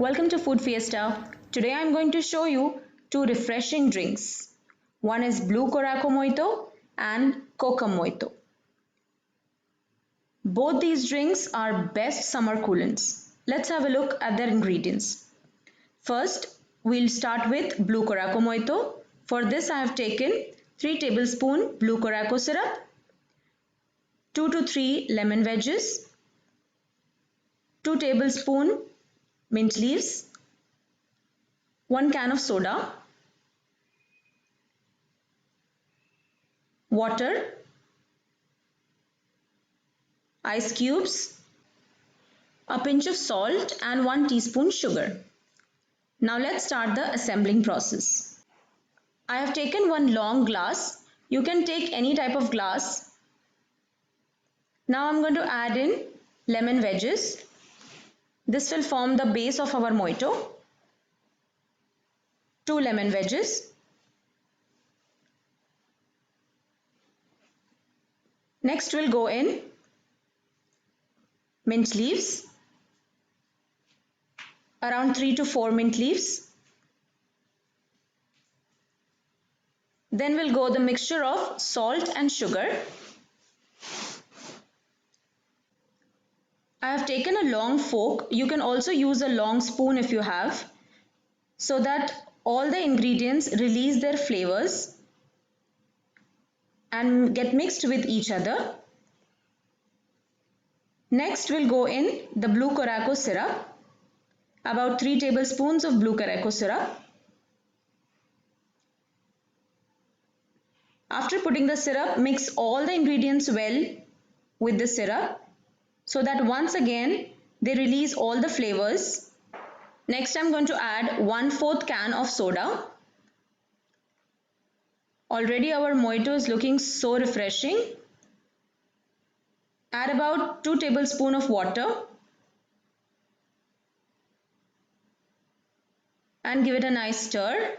Welcome to Food Fiesta. Today I'm going to show you two refreshing drinks. One is Blue Coraco Mojito and Kokum Mojito. Both these drinks are best summer coolants. Let's have a look at their ingredients. First, we'll start with Blue Coraco Mojito. For this I have taken 3 tablespoons Blue Coraco syrup, 2 to 3 lemon wedges, 2 tablespoons mint leaves, 1 can of soda, water, ice cubes, a pinch of salt and 1 teaspoon sugar. Now let's start the assembling process. I have taken one long glass. You can take any type of glass. Now I'm going to add in lemon wedges. This will form the base of our mojito. 2 lemon wedges. Next we'll go in mint leaves. Around 3 to 4 mint leaves. Then we'll go the mixture of salt and sugar. I have taken a long fork. You can also use a long spoon if you have, so that all the ingredients release their flavors and get mixed with each other. Next we'll go in the Blue Coraco syrup. About 3 tablespoons of Blue Coraco syrup. After putting the syrup, mix all the ingredients well with the syrup so that once again they release all the flavors. Next I'm going to add 1/4 can of soda. Already our mojito is looking so refreshing. Add about 2 tablespoons of water and give it a nice stir.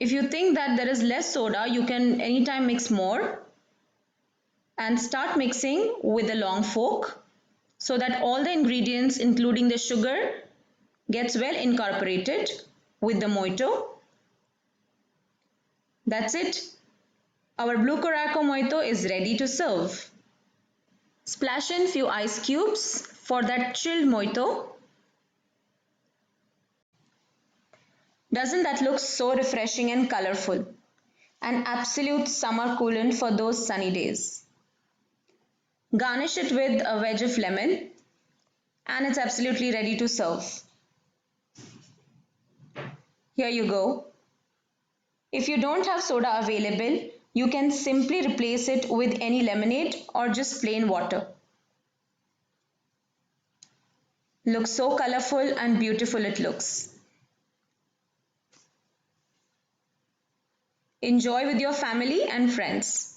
If you think that there is less soda, you can anytime mix more and start mixing with a long fork so that all the ingredients including the sugar gets well incorporated with the mojito. That's it. Our Blue Coraco Mojito is ready to serve. Splash in few ice cubes for that chilled mojito. Doesn't that look so refreshing and colorful? An absolute summer coolant for those sunny days. Garnish it with a wedge of lemon and it's absolutely ready to serve. Here you go. If you don't have soda available, you can simply replace it with any lemonade or just plain water. Looks so colorful and beautiful it looks. Enjoy with your family and friends.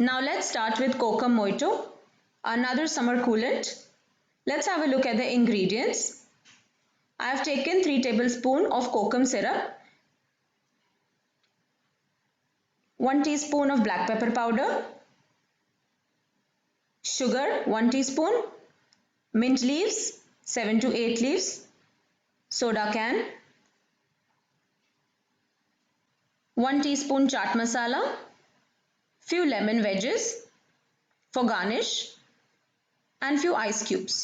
Now let's start with Kokum Mojito, another summer coolant. Let's have a look at the ingredients. I have taken 3 tablespoons of Kokum syrup, 1 teaspoon of black pepper powder, sugar 1 teaspoon, mint leaves 7 to 8 leaves, soda can, 1 teaspoon chaat masala, few lemon wedges for garnish and few ice cubes.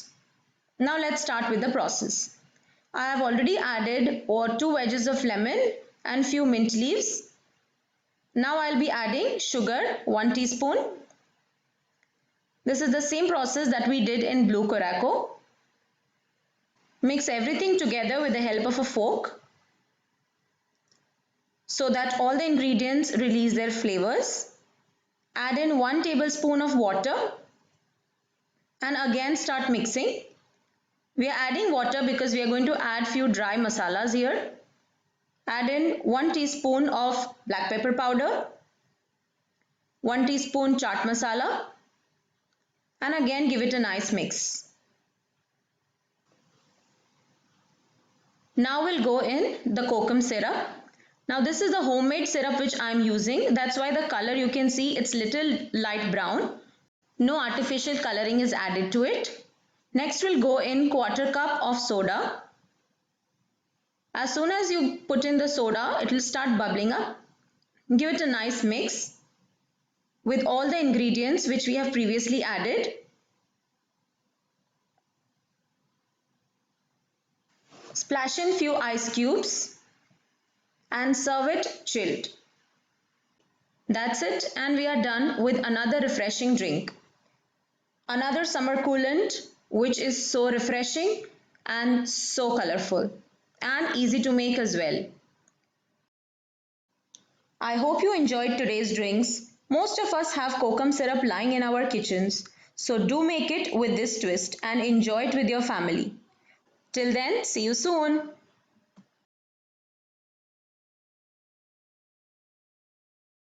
Now let's start with the process. I have already added 2 wedges of lemon and few mint leaves. Now I'll be adding sugar 1 teaspoon. This is the same process that we did in Blue Coraco. Mix everything together with the help of a fork so that all the ingredients release their flavors. Add in 1 tablespoon of water and again start mixing. We are adding water because we are going to add few dry masalas here. Add in 1 teaspoon of black pepper powder, 1 teaspoon chaat masala and again give it a nice mix. Now we'll go in the Kokum syrup. Now this is the homemade syrup which I am using. That's why the color you can see it's little light brown. No artificial coloring is added to it. Next we'll go in quarter cup of soda. As soon as you put in the soda, it will start bubbling up. Give it a nice mix with all the ingredients which we have previously added. Splash in few ice cubes and serve it chilled. That's it, and we are done with another refreshing drink. Another summer coolant which is so refreshing and so colorful and easy to make as well. I hope you enjoyed today's drinks. Most of us have kokum syrup lying in our kitchens, so do make it with this twist and enjoy it with your family. Till then, see you soon.